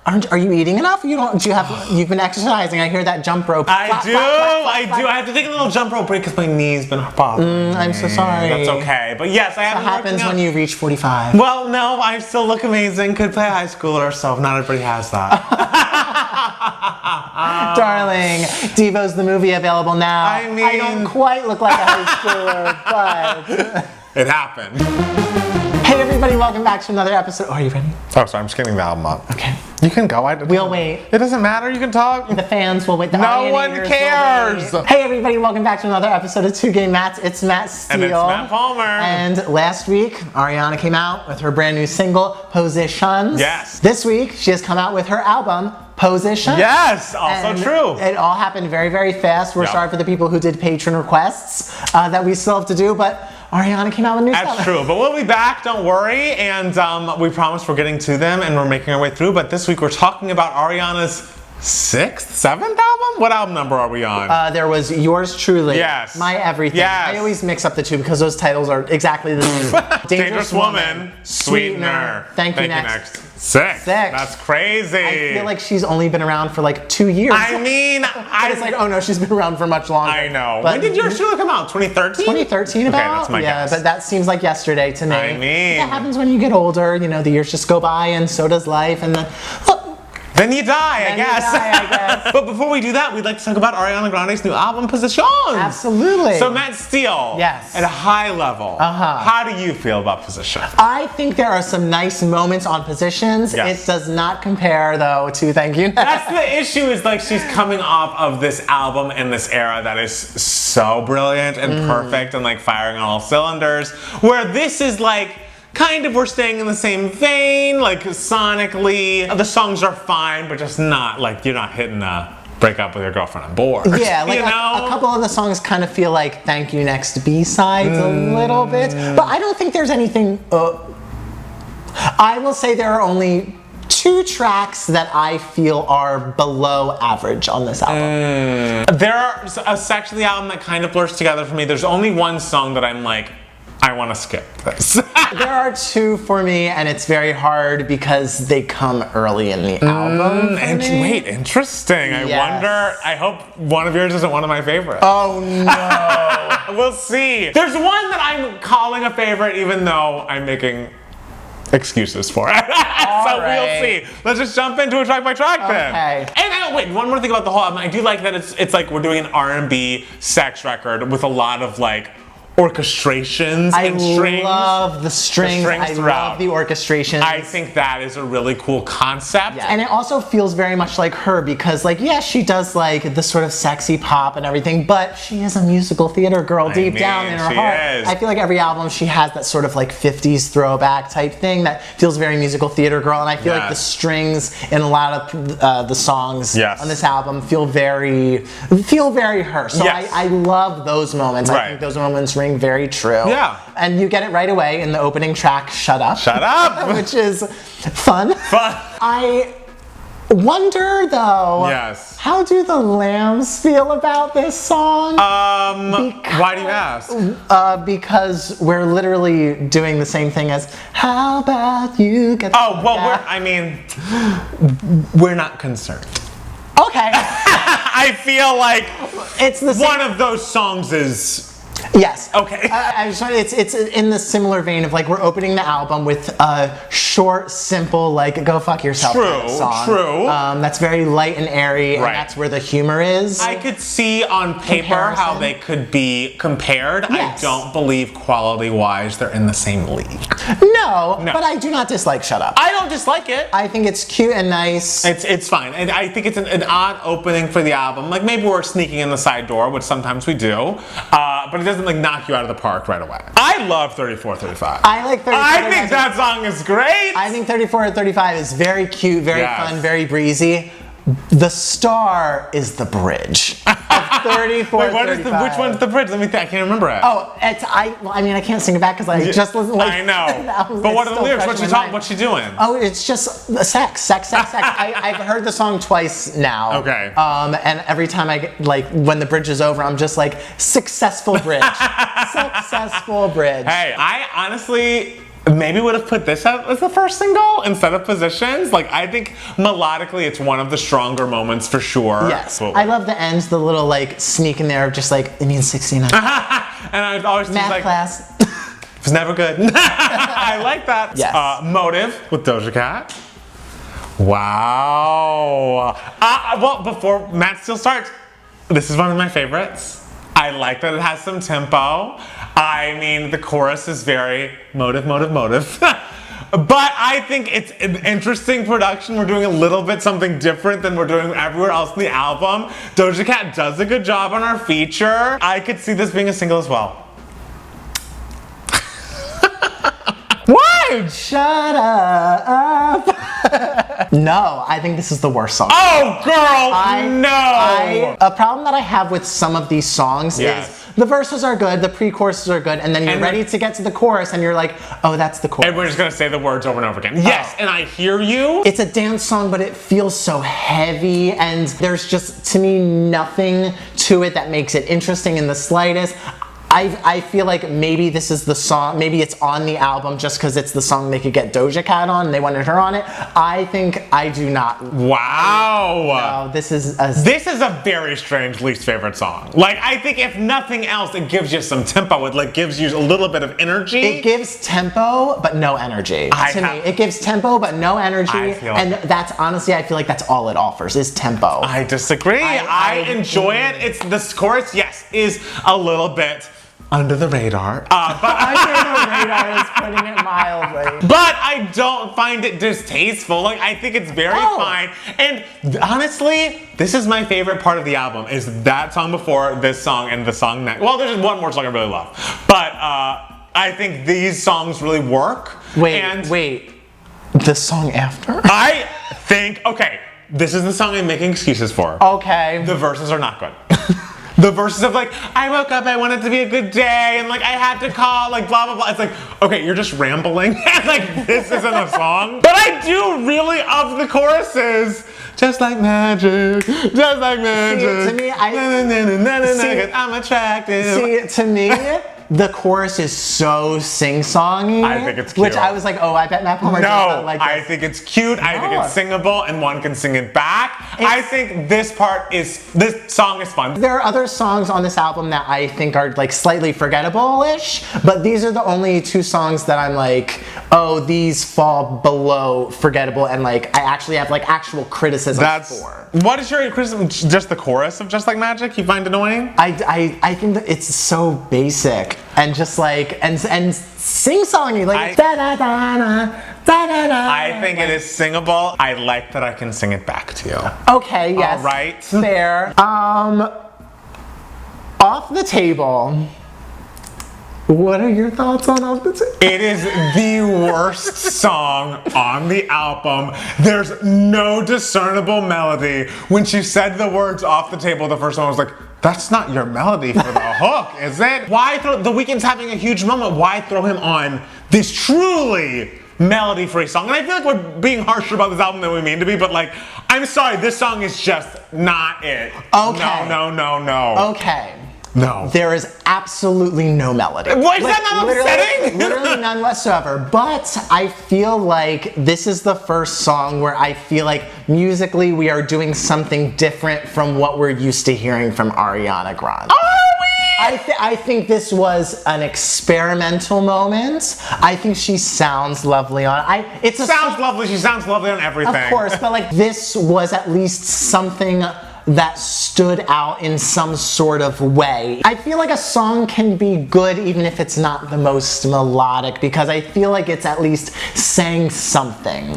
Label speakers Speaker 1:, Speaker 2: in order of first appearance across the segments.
Speaker 1: Are you eating enough? You've been exercising. I hear that jump rope.
Speaker 2: I do. I have to take a little jump rope break because my knee's been bothering me.
Speaker 1: I'm so sorry.
Speaker 2: That's okay. But yes, I have.
Speaker 1: What happens when you reach 45?
Speaker 2: Well, no, I still look amazing. Could play high schooler, so not everybody has that.
Speaker 1: Darling, Devo's the movie available now. I don't quite look like a high schooler, but
Speaker 2: it happened.
Speaker 1: Hey everybody, welcome back to another episode. Oh, are you ready?
Speaker 2: Oh, sorry, I'm just getting the album up.
Speaker 1: Okay.
Speaker 2: You can go.
Speaker 1: We'll wait.
Speaker 2: It doesn't matter. You can talk.
Speaker 1: The fans will wait.
Speaker 2: No one cares.
Speaker 1: Hey everybody, welcome back to another episode of Two Gay Mats. It's Matt Steele.
Speaker 2: And it's Matt Palmer.
Speaker 1: And last week, Ariana came out with her brand new single, Positions.
Speaker 2: Yes.
Speaker 1: This week, she has come out with her album, Position.
Speaker 2: Yes, also
Speaker 1: and
Speaker 2: true.
Speaker 1: It all happened very, very fast. We're sorry for the people who did patron requests that we still have to do, but Ariana came out with new stuff.
Speaker 2: That's true, but we'll be back, don't worry, and we promise we're getting to them and we're making our way through, but this week we're talking about Ariana's 6th, 7th album? What album number are we on?
Speaker 1: There was Yours Truly.
Speaker 2: Yes.
Speaker 1: My Everything.
Speaker 2: Yes.
Speaker 1: I always mix up the two because those titles are exactly the same.
Speaker 2: Dangerous Woman, Sweetener.
Speaker 1: Thank you next.
Speaker 2: 6. That's crazy.
Speaker 1: I feel like she's only been around for like 2 years.
Speaker 2: I mean,
Speaker 1: but it's like, oh no, she's been around for much longer.
Speaker 2: I know.
Speaker 1: But
Speaker 2: when did Yours Truly come out? 2013?
Speaker 1: 2013 about?
Speaker 2: Okay, that's my guess.
Speaker 1: Yeah, but that seems like yesterday to me.
Speaker 2: I mean.
Speaker 1: That happens when you get older, you know, the years just go by and so does life and
Speaker 2: then you die, I guess. But before we do that, we'd like to talk about Ariana Grande's new album, Positions.
Speaker 1: Absolutely.
Speaker 2: So Matt Steele,
Speaker 1: yes,
Speaker 2: at a high level, how do you feel about Positions?
Speaker 1: I think there are some nice moments on Positions.
Speaker 2: Yes.
Speaker 1: It does not compare, though, to Thank You Next.
Speaker 2: That's the issue, is like she's coming off of this album in this era that is so brilliant and perfect and like firing on all cylinders, where this is like, kind of, we're staying in the same vein, like sonically. The songs are fine, but just not, like, you're not hitting a break up with your girlfriend on board.
Speaker 1: Yeah, like
Speaker 2: you know?
Speaker 1: a couple of the songs kind of feel like Thank You Next B-sides a little bit. But I don't think there's anything, I will say there are only 2 tracks that I feel are below average on this album.
Speaker 2: There are a section of the album that kind of blurs together for me. There's only one song that I'm like, I want to skip this.
Speaker 1: There are 2 for me, and it's very hard because they come early in the album.
Speaker 2: Wait, interesting.
Speaker 1: Yes.
Speaker 2: I wonder, I hope one of yours isn't one of my favorites.
Speaker 1: Oh no.
Speaker 2: We'll see. There's one that I'm calling a favorite even though I'm making excuses for it. So we'll see. Let's just jump into a track by track then.
Speaker 1: Okay.
Speaker 2: And wait, one more thing about the whole album. I do like that it's like we're doing an R&B sex record with a lot of like orchestrations and strings.
Speaker 1: I love the strings. I love the orchestrations.
Speaker 2: I think that is a really cool concept.
Speaker 1: Yeah. And it also feels very much like her because, like, yeah, she does like the sort of sexy pop and everything, but she is a musical theater girl deep down in her heart. I feel like every album she has that sort of like 50s throwback type thing that feels very musical theater girl, and I feel like the strings in a lot of the songs on this album feel very her. So I love those moments. I think those moments ring very true.
Speaker 2: Yeah.
Speaker 1: And you get it right away in the opening track, Shut Up.
Speaker 2: Shut Up!
Speaker 1: Which is fun. I wonder though, how do the Lambs feel about this song?
Speaker 2: Why do you ask?
Speaker 1: Because we're literally doing the same thing as How About You Get
Speaker 2: we're not concerned.
Speaker 1: Okay.
Speaker 2: I feel like
Speaker 1: it's the same.
Speaker 2: One of those songs is...
Speaker 1: Yes.
Speaker 2: Okay.
Speaker 1: It's in the similar vein of like we're opening the album with a short, simple, like go fuck yourself kind of song.
Speaker 2: True.
Speaker 1: That's very light and airy, and that's where the humor is.
Speaker 2: I could see on paper how they could be compared.
Speaker 1: Yes.
Speaker 2: I don't believe quality-wise they're in the same league.
Speaker 1: No, but I do not dislike Shut Up.
Speaker 2: I don't dislike it.
Speaker 1: I think it's cute and nice.
Speaker 2: It's fine. And I think it's an odd opening for the album. Like maybe we're sneaking in the side door, which sometimes we do. But it doesn't like knock you out of the park right away. I love 34-35.
Speaker 1: I like 34.
Speaker 2: I think that song is great.
Speaker 1: I think 34-35 is very cute, very fun, very breezy. The star is the bridge of 34.
Speaker 2: Wait, which one's the bridge? Let me think. I can't remember it.
Speaker 1: Oh, I can't sing it back because I just listened. Like,
Speaker 2: I know. But what are the lyrics? What's she doing?
Speaker 1: Oh, it's just sex. I've heard the song twice now.
Speaker 2: Okay.
Speaker 1: And every time I get, like, when the bridge is over, I'm just like, successful bridge. Successful bridge.
Speaker 2: Hey, I honestly maybe would have put this out as the first single instead of Positions. Like, I think melodically it's one of the stronger moments for sure.
Speaker 1: Yes. I love the end, the little like sneak in there of just like, it means 69.
Speaker 2: And I was always
Speaker 1: Math
Speaker 2: like,
Speaker 1: class.
Speaker 2: it was never good. I like that.
Speaker 1: Yes.
Speaker 2: Motive with Doja Cat. Wow. Well, before Matt still starts, this is one of my favorites. I like that it has some tempo. I mean, the chorus is very motive, motive, motive. But I think it's an interesting production. We're doing a little bit something different than we're doing everywhere else in the album. Doja Cat does a good job on our feature. I could see this being a single as well. What?
Speaker 1: Shut up. No, I think this is the worst song.
Speaker 2: Oh, girl, no.
Speaker 1: A problem that I have with some of these songs is the verses are good, the pre-choruses are good, and then you're ready to get to the chorus and you're like, oh, that's the chorus.
Speaker 2: And we're just gonna say the words over and over again. Yes, and I hear you.
Speaker 1: It's a dance song, but it feels so heavy, and there's just, to me, nothing to it that makes it interesting in the slightest. I feel like maybe this is the song, maybe it's on the album just because it's the song they could get Doja Cat on and they wanted her on it. I think I do not.
Speaker 2: Wow.
Speaker 1: No, this is
Speaker 2: a very strange least favorite song. Like, I think if nothing else, it gives you some tempo. It like gives you a little bit of energy.
Speaker 1: It gives tempo, but no energy. To me, it gives tempo, but no energy. And that's honestly, I feel like that's all it offers is tempo.
Speaker 2: I disagree. I enjoy it. It's this chorus, yes, is a little bit under the radar.
Speaker 1: But under the radar is putting it mildly.
Speaker 2: But I don't find it distasteful. Like, I think it's very fine. And honestly, this is my favorite part of the album, is that song before this song and the song next. Well, there's one more song I really love. But I think these songs really work.
Speaker 1: Wait. The song after?
Speaker 2: I think, okay, this is the song I'm making excuses for.
Speaker 1: Okay.
Speaker 2: The verses are not good. The verses of like, I woke up, I wanted to be a good day, and like I had to call, like blah blah blah. It's like, okay, you're just rambling. Like, this isn't a song. But I do really of the choruses. Just like magic, just like magic.
Speaker 1: See, to me,
Speaker 2: I'm attracted.
Speaker 1: See, to me, the chorus is so sing-songy.
Speaker 2: I think it's cute.
Speaker 1: Which I was like, oh, I bet Matt Palmer does not like this.
Speaker 2: I think it's cute. I think it's singable, and one can sing it back. I think this song is fun.
Speaker 1: There are other songs on this album that I think are like slightly forgettable-ish, but these are the only two songs that I'm like, oh, these fall below forgettable, and like I actually have like actual criticism for.
Speaker 2: What is your criticism? Just the chorus of Just Like Magic you find annoying?
Speaker 1: I think that it's so basic and just like and sing-songy, like da da da da da da da.
Speaker 2: I think it is singable. I like that I can sing it back to you.
Speaker 1: Okay, yes.
Speaker 2: All right.
Speaker 1: Fair. Off the Table. What are your thoughts on Off the Table?
Speaker 2: It is the worst song on the album. There's no discernible melody. When she said the words off the table, the first one I was like, that's not your melody for the hook, is it? Why throw, The Weeknd's having a huge moment, why throw him on this truly melody-free song? And I feel like we're being harsher about this album than we mean to be, but like, I'm sorry, this song is just not it.
Speaker 1: Okay.
Speaker 2: No.
Speaker 1: Okay.
Speaker 2: No.
Speaker 1: There is absolutely no melody.
Speaker 2: Why is that not upsetting?
Speaker 1: Literally none whatsoever. But I feel like this is the first song where I feel like musically we are doing something different from what we're used to hearing from Ariana Grande. I think this was an experimental moment. I think she sounds lovely on it.
Speaker 2: Sounds lovely. She sounds lovely on everything.
Speaker 1: Of course, but like this was at least something that stood out in some sort of way. I feel like a song can be good even if it's not the most melodic, because I feel like it's at least saying something.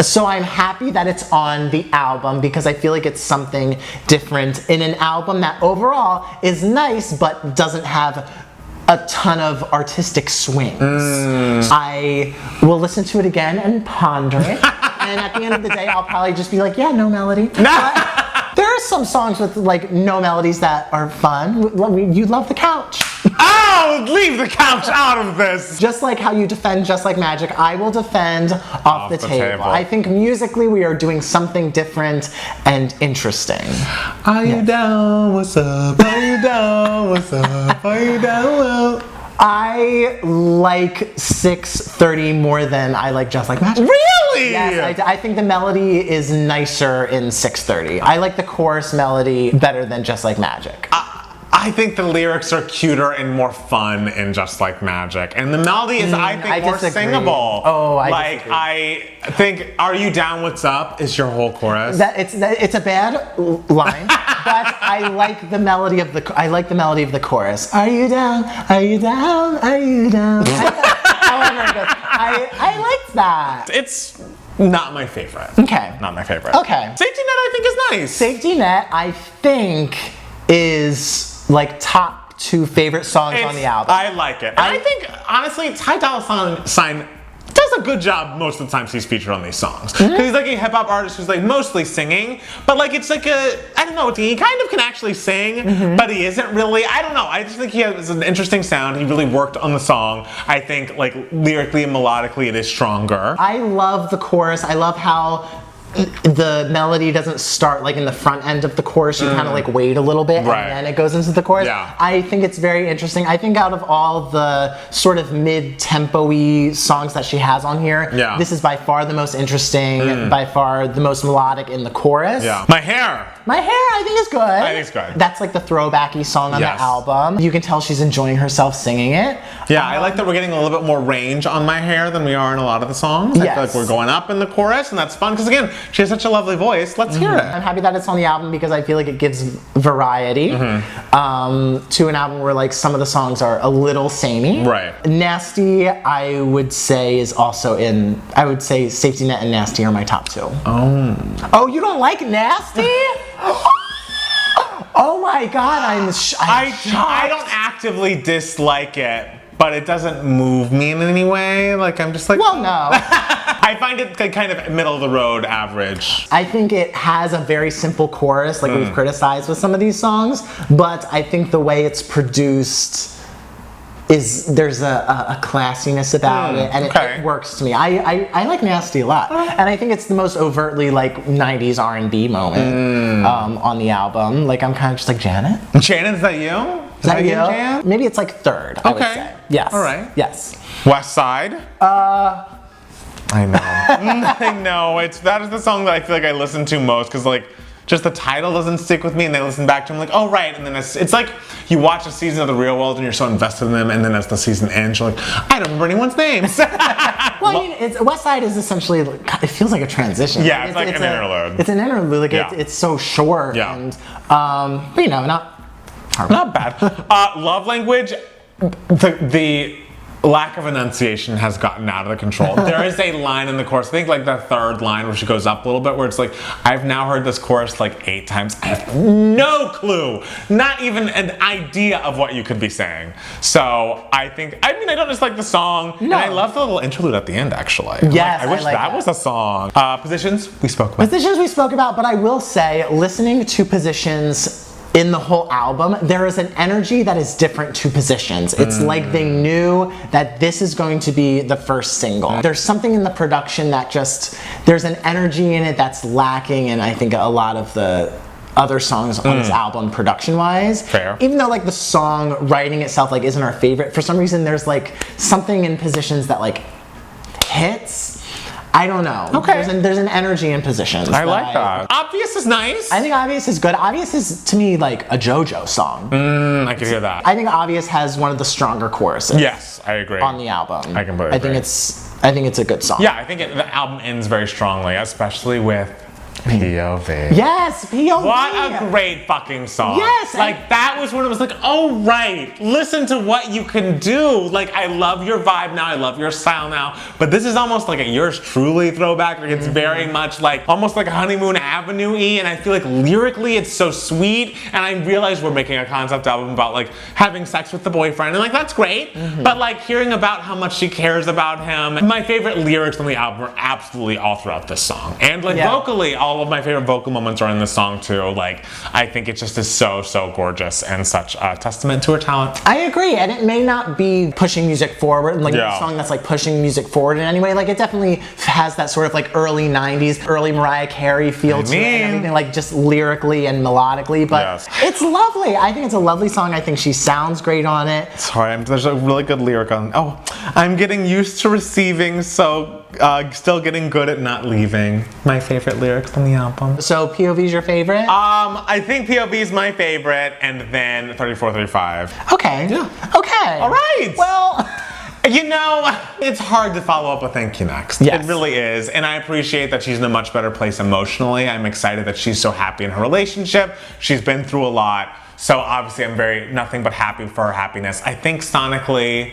Speaker 1: So I'm happy that it's on the album because I feel like it's something different in an album that overall is nice but doesn't have a ton of artistic swings. I will listen to it again and ponder it. And at the end of the day, I'll probably just be like, yeah, no melody. There are some songs with like no melodies that are fun. You love The Couch.
Speaker 2: Oh, leave The Couch out of this.
Speaker 1: Just like how you defend Just Like Magic, I will defend Off the Table. I think musically we are doing something different and interesting.
Speaker 2: Are you down? What's up? Are you down? What's up? Are you down?
Speaker 1: I like 6:30 more than I like Just Like Magic.
Speaker 2: Really?
Speaker 1: Yes, I think the melody is nicer in 6:30. I like the chorus melody better than Just Like Magic.
Speaker 2: I think the lyrics are cuter and more fun in Just Like Magic, and the melody is, I think, more singable.
Speaker 1: Oh, I disagree.
Speaker 2: I think "Are You Down? What's Up" is your whole chorus.
Speaker 1: It's a bad line, but I like the melody of the chorus. Are you down? Are you down? Are you down? However it goes. I like that.
Speaker 2: It's not my favorite.
Speaker 1: Okay.
Speaker 2: Not my favorite.
Speaker 1: Okay.
Speaker 2: Safety Net, I think, is nice.
Speaker 1: Safety Net, I think, is like top 2 favorite songs on the album.
Speaker 2: I like it. And I think, honestly, Ty Dolla Sign does a good job most of the times he's featured on these songs. Because he's like a hip hop artist who's like mostly singing, but like it's like I don't know, he kind of can actually sing, but he isn't really. I don't know. I just think he has an interesting sound. He really worked on the song. I think like lyrically and melodically it is stronger.
Speaker 1: I love the chorus. I love how the melody doesn't start like in the front end of the chorus. You kind of like wait a little bit and then it goes into the chorus.
Speaker 2: Yeah.
Speaker 1: I think it's very interesting. I think out of all the sort of mid-tempo-y songs that she has on here, this is by far the most interesting, by far the most melodic in the chorus.
Speaker 2: Yeah. My Hair.
Speaker 1: My Hair, I think is good.
Speaker 2: I think it's good.
Speaker 1: That's like the throwbacky song on the album. You can tell she's enjoying herself singing it.
Speaker 2: Yeah, I like that we're getting a little bit more range on My Hair than we are in a lot of the songs. I feel like we're going up in the chorus, and that's fun because again, she has such a lovely voice. Let's hear it.
Speaker 1: I'm happy that it's on the album because I feel like it gives variety to an album where like some of the songs are a little samey.
Speaker 2: Right.
Speaker 1: Nasty, I would say, is also in. I would say Safety Net and Nasty are my top 2. Oh, you don't like Nasty? Oh my God, I'm shocked.
Speaker 2: I don't actively dislike it, but it doesn't move me in any way. Like I'm just like,
Speaker 1: well, no.
Speaker 2: I find it kind of middle of the road average.
Speaker 1: I think it has a very simple chorus, like we've criticized with some of these songs, but I think the way it's produced there's a classiness about it, and it works to me. I like Nasty a lot, and I think it's the most overtly like 90s R&B moment on the album. Like I'm kind of just like, Janet?
Speaker 2: Janet, is that you?
Speaker 1: Is that you, Janet? Maybe it's like 3rd, I would say. Yes.
Speaker 2: All right.
Speaker 1: Yes.
Speaker 2: West Side? I know. I know. That is the song that I feel like I listen to most because like just the title doesn't stick with me, and then I listen back to them like, oh right, and then it's like you watch a season of The Real World and you're so invested in them, and then as the season ends, you're like, I don't remember anyone's names.
Speaker 1: Well, I mean, West Side is essentially, it feels like a transition.
Speaker 2: Yeah, it's like an interlude.
Speaker 1: It's an interlude. Like it's so short, and but you know, not
Speaker 2: bad. Love Language, the lack of enunciation has gotten out of the control. There is a line in the chorus, I think like the 3rd line where she goes up a little bit, where it's like, I've now heard this chorus like 8 times. I have no clue, not even an idea of what you could be saying. So I don't just like the song, and I love the little interlude at the end actually.
Speaker 1: Yes,
Speaker 2: I wish that was a song. Positions, we spoke about.
Speaker 1: Positions we spoke about, but I will say, listening to Positions in the whole album, there is an energy that is different to Positions. It's like they knew that this is going to be the first single. There's something in the production that there's an energy in it that's lacking in, I think, a lot of the other songs on this album production-wise.
Speaker 2: Fair.
Speaker 1: Even though like the song writing itself like isn't our favorite, for some reason there's like something in Positions that like hits. I don't know.
Speaker 2: Okay.
Speaker 1: There's an energy in Positions.
Speaker 2: I like that. Obvious is nice.
Speaker 1: I think Obvious is good. Obvious is, to me, like a JoJo song.
Speaker 2: I can hear that.
Speaker 1: I think Obvious has one of the stronger choruses.
Speaker 2: Yes, I agree.
Speaker 1: On the album.
Speaker 2: I completely agree.
Speaker 1: I think it's a good song.
Speaker 2: Yeah, I think the album ends very strongly, especially with POV.
Speaker 1: Yes, POV.
Speaker 2: What a great fucking song.
Speaker 1: Yes.
Speaker 2: Like that was when it was like, oh right, listen to what you can do. Like I love your vibe now, I love your style now, but this is almost like a Yours Truly throwback. Like it's very much like, almost like Honeymoon Avenue-y, and I feel like lyrically it's so sweet, and I realize we're making a concept album about like having sex with the boyfriend, and like that's great, but like hearing about how much she cares about him. My favorite lyrics on the album are absolutely all throughout this song, and like vocally all all of my favorite vocal moments are in this song too. Like, I think it just is so, so gorgeous and such a testament to her talent.
Speaker 1: I agree, and it may not be pushing music forward, like a song that's like pushing music forward in any way. Like, it definitely has that sort of like early 90s, early Mariah Carey feel to it and everything, like just lyrically and melodically, but it's lovely. I think it's a lovely song. I think she sounds great on it.
Speaker 2: Sorry, there's a really good lyric on, I'm getting used to receiving, so still getting good at not leaving. My favorite lyrics on the album.
Speaker 1: So POV's your favorite?
Speaker 2: I think POV's my favorite, and then 34-35.
Speaker 1: Okay.
Speaker 2: Yeah.
Speaker 1: Okay.
Speaker 2: All right.
Speaker 1: Well,
Speaker 2: you know, it's hard to follow up with Thank You Next.
Speaker 1: Yes.
Speaker 2: It really is. And I appreciate that she's in a much better place emotionally. I'm excited that she's so happy in her relationship. She's been through a lot. So obviously I'm nothing but happy for her happiness. I think sonically,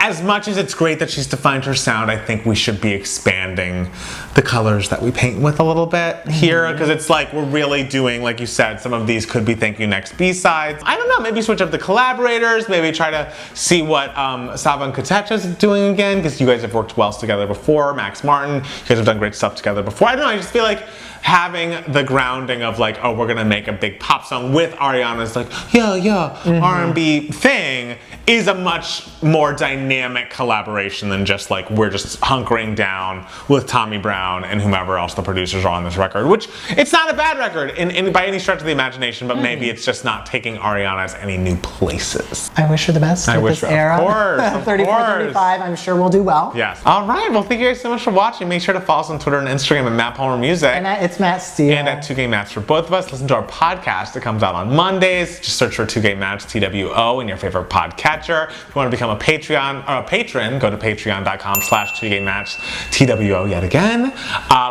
Speaker 2: as much as it's great that she's defined her sound, I think we should be expanding the colors that we paint with a little bit here, because it's like we're really doing, like you said, some of these could be Thank You Next B-sides. I don't know, maybe switch up the collaborators, maybe try to see what Saba and Katecha's doing again, because you guys have worked well together before. Max Martin, you guys have done great stuff together before. I don't know, I just feel like having the grounding of like, oh, we're gonna make a big pop song with Ariana's like, R&B thing is a much more dynamic collaboration than just like, we're just hunkering down with Tommy Brown and whomever else the producers are on this record, which it's not a bad record by any stretch of the imagination, but maybe it's just not taking Ariana's any new places.
Speaker 1: I wish her the best with this era.
Speaker 2: Of course,
Speaker 1: 34-35, I'm sure we'll do well.
Speaker 2: Yes. All right, well, thank you guys so much for watching. Make sure to follow us on Twitter and Instagram at Matt Palmer Music.
Speaker 1: And it's Matt Steele.
Speaker 2: And at 2Gay Match for both of us. Listen to our podcast. It comes out on Mondays. Just search for 2Gay Match, TWO, in your favorite podcatcher. If you want to become a patron, go to patreon.com/2Gay Match, TWO yet again.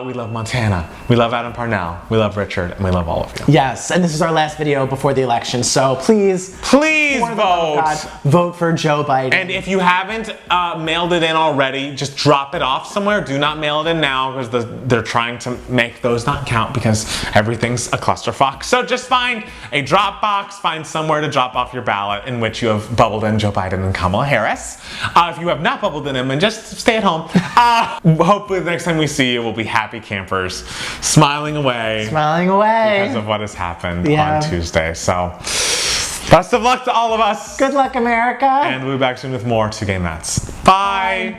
Speaker 2: We love Montana. We love Adam Parnell. We love Richard. And we love all of you.
Speaker 1: Yes, and this is our last video before the election. So please vote for Joe Biden.
Speaker 2: And if you haven't mailed it in already, just drop it off somewhere. Do not mail it in now, because they're trying to make those not count because everything's a clusterfuck. So just find a drop box, find somewhere to drop off your ballot in which you have bubbled in Joe Biden and Kamala Harris. If you have not bubbled in him, and just stay at home. Hopefully the next time we see you, we'll be happy campers, smiling away.
Speaker 1: Smiling away.
Speaker 2: Because of what has happened on Tuesday. So best of luck to all of us.
Speaker 1: Good luck, America.
Speaker 2: And we'll be back soon with more 2Gay Mats. Bye.